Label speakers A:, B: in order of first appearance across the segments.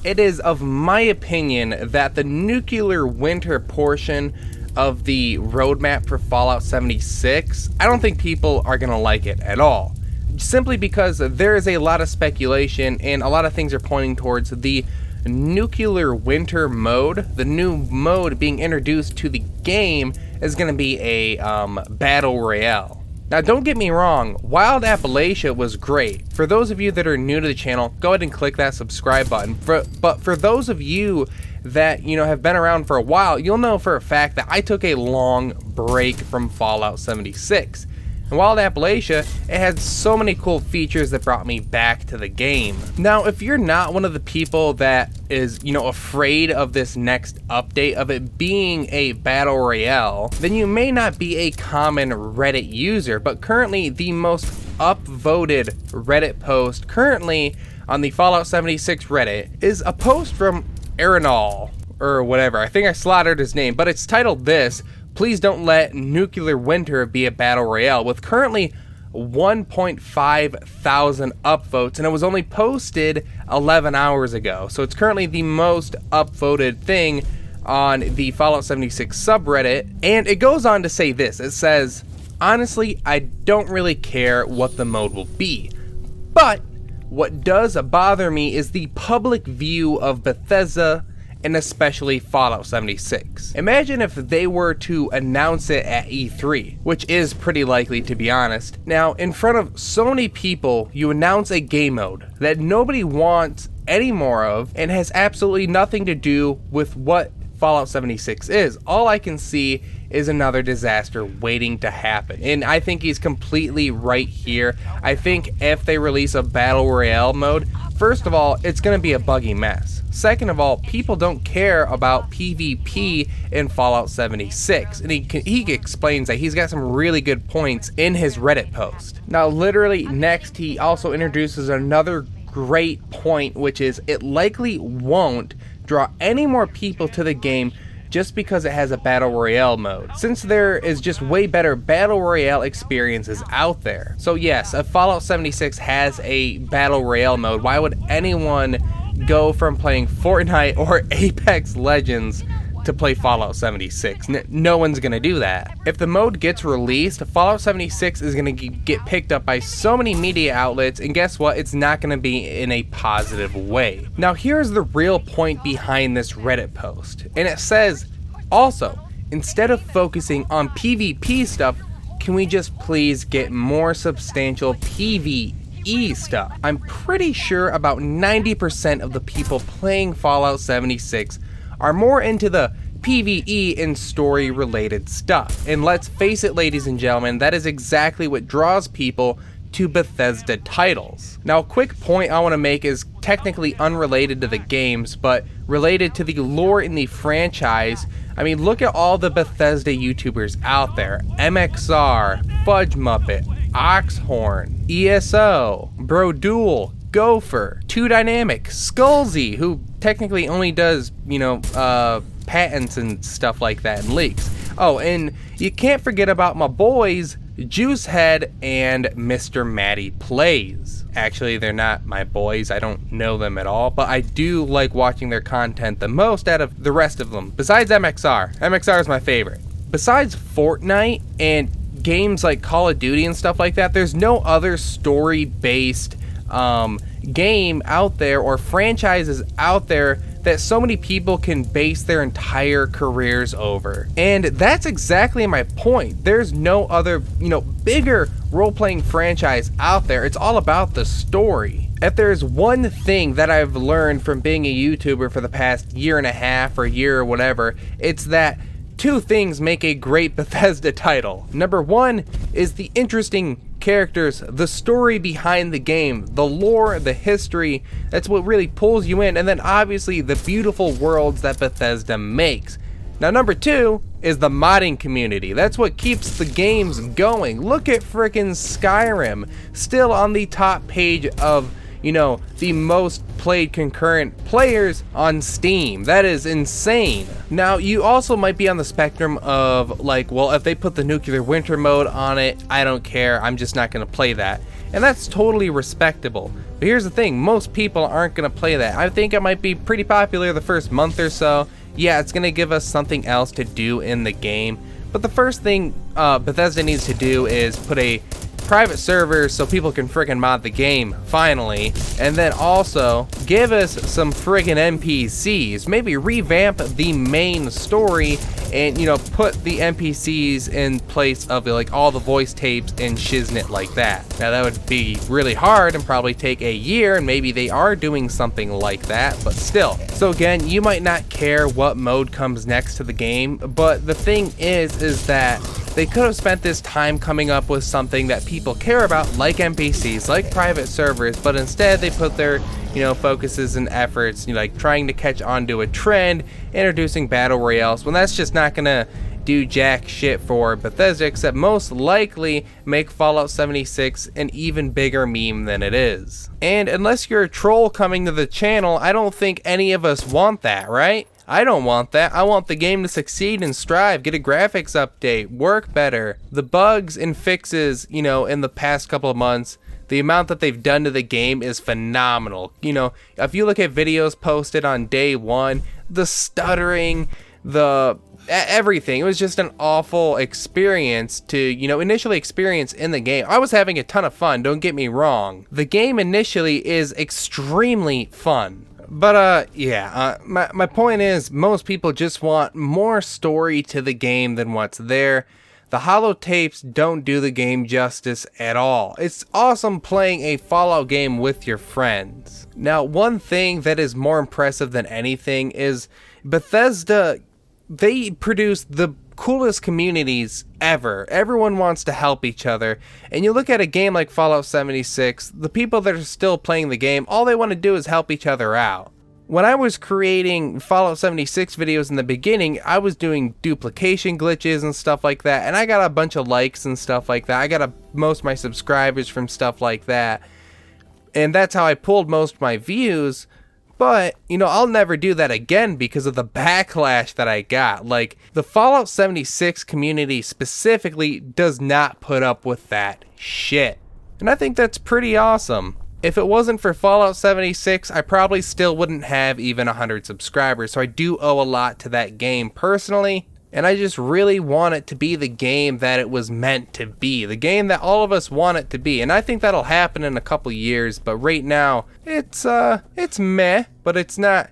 A: it is of my opinion that the nuclear winter portion of the roadmap for Fallout 76, I don't think people are going to like it at all. Simply because there is a lot of speculation and a lot of things are pointing towards the nuclear winter mode. The new mode being introduced to the game is going to be a Battle Royale. Now, don't get me wrong, Wild Appalachia was great. For those of you that are new to the channel, go ahead and click that subscribe button. But for those of you that, have been around for a while, you'll know for a fact that I took a long break from Fallout 76. And Wild Appalachia, it had so many cool features that brought me back to the game. Now, if you're not one of the people that is, afraid of this next update, of it being a Battle Royale, then you may not be a common Reddit user, but currently the most upvoted Reddit post currently on the Fallout 76 Reddit is a post from Arenal, or whatever. I think I slaughtered his name, but it's titled this: "Please don't let Nuclear Winter be a Battle Royale," with currently 1.5 thousand upvotes, and it was only posted 11 hours ago. So it's currently the most upvoted thing on the Fallout 76 subreddit, and it goes on to say this. It says, "Honestly, I don't really care what the mode will be, but what does bother me is the public view of Bethesda, and especially Fallout 76. Imagine if they were to announce it at E3, which is pretty likely, to be honest. Now, in front of so many people, you announce a game mode that nobody wants any more of and has absolutely nothing to do with what Fallout 76 is. All I can see is another disaster waiting to happen." And I think he's completely right here. I think if they release a Battle Royale mode, first of all, it's going to be a buggy mess. Second of all, people don't care about PvP in Fallout 76. And he explains that. He's got some really good points in his Reddit post. Now, literally next, he also introduces another great point, which is it likely won't draw any more people to the game just because it has a Battle Royale mode, since there is just way better Battle Royale experiences out there. So yes, if Fallout 76 has a Battle Royale mode, why would anyone go from playing Fortnite or Apex Legends to play Fallout 76? No one's gonna do that. If the mode gets released, Fallout 76 is gonna get picked up by so many media outlets, and guess what? It's not gonna be in a positive way. Now, here's the real point behind this Reddit post, and it says, "Also, instead of focusing on PvP stuff, can we just please get more substantial PvE stuff?" I'm pretty sure about 90% of the people playing Fallout 76 are more into the PvE and story related stuff. And let's face it, ladies and gentlemen, that is exactly what draws people to Bethesda titles. Now, a quick point I want to make is technically unrelated to the games, but related to the lore in the franchise. I mean, look at all the Bethesda YouTubers out there: MXR, Fudge Muppet, Oxhorn, ESO, Broduel, Gopher, 2Dynamic, Skullsy, who technically only does, patents and stuff like that and leaks. Oh, and you can't forget about my boys, Juicehead and Mr. Matty Plays. Actually, they're not my boys. I don't know them at all, but I do like watching their content the most out of the rest of them, besides MXR. MXR is my favorite. Besides Fortnite and games like Call of Duty and stuff like that, there's no other story-based game out there or franchises out there that so many people can base their entire careers over. And that's exactly my point. There's no other, bigger role-playing franchise out there. It's all about the story. If there's one thing that I've learned from being a YouTuber for the past year and a half or year or whatever, it's that two things make a great Bethesda title. Number one is the interesting characters, the story behind the game, the lore, the history. That's what really pulls you in. And then obviously the beautiful worlds that Bethesda makes. Now, number two is the modding community. That's what keeps the games going. Look at frickin' Skyrim, still on the top page of, the most played concurrent players on Steam. That is insane. Now, you also might be on the spectrum of like, well, if they put the nuclear winter mode on it, I don't care. I'm just not going to play that. and that's totally respectable. But here's the thing, most people aren't going to play that. I think it might be pretty popular the first month or so. Yeah, it's going to give us something else to do in the game. But the first thing Bethesda needs to do is put a private server so people can friggin' mod the game, finally. And then also, give us some friggin' NPCs. Maybe revamp the main story and, you know, put the NPCs in place of like all the voice tapes and shiznit like that. Now that would be really hard and probably take a year, and maybe they are doing something like that, but still. So again, you might not care what mode comes next to the game, but the thing is that they could have spent this time coming up with something that people care about, like NPCs, like private servers, but instead they put their, you know, focuses and efforts, you know, like trying to catch on to a trend, introducing Battle Royales, when that's just not gonna do jack shit for Bethesda, except most likely make Fallout 76 an even bigger meme than it is. And unless you're a troll coming to the channel, I don't think any of us want that, right? I don't want that. I want the game to succeed and strive, get a graphics update, work better. The bugs and fixes, you know, in the past couple of months, the amount that they've done to the game is phenomenal. You know, if you look at videos posted on day one, the stuttering, the everything, it was just an awful experience to, you know, initially experience in the game. I was having a ton of fun, don't get me wrong. The game initially is extremely fun. But my point is, most people just want more story to the game than what's there. The holotapes don't do the game justice at all. It's awesome playing a Fallout game with your friends. Now, one thing that is more impressive than anything is Bethesda, they produce the coolest communities ever. Everyone wants to help each other. And you look at a game like Fallout 76, the people that are still playing the game, all they want to do is help each other out. When I was creating Fallout 76 videos in the beginning, I was doing duplication glitches and stuff like that, and I got a bunch of likes and stuff like that. I got most of my subscribers from stuff like that, and that's how I pulled most of my views. But, you know, I'll never do that again because of the backlash that I got. Like, the Fallout 76 community specifically does not put up with that shit. And I think that's pretty awesome. If it wasn't for Fallout 76, I probably still wouldn't have even 100 subscribers. So I do owe a lot to that game personally. And I just really want it to be the game that it was meant to be. The game that all of us want it to be. And I think that'll happen in a couple years. But right now, it's meh. But it's not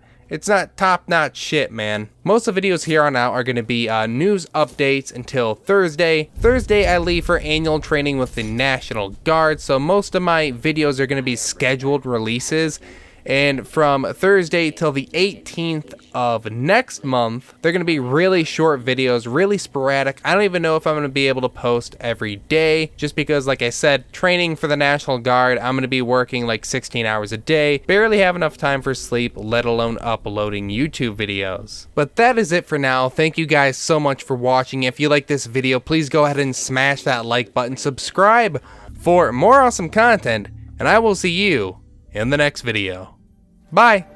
A: top-notch shit, man. Most of the videos here on out are going to be news updates until Thursday. Thursday, I leave for annual training with the National Guard. So most of my videos are going to be scheduled releases. And from Thursday till the 18th of next month, they're going to be really short videos, really sporadic. I don't even know if I'm going to be able to post every day, just because, like I said, training for the National Guard, I'm going to be working like 16 hours a day, barely have enough time for sleep, let alone uploading YouTube videos. But that is it for now. Thank you guys so much for watching. If you like this video, please go ahead and smash that like button, subscribe for more awesome content, and I will see you in the next video. Bye!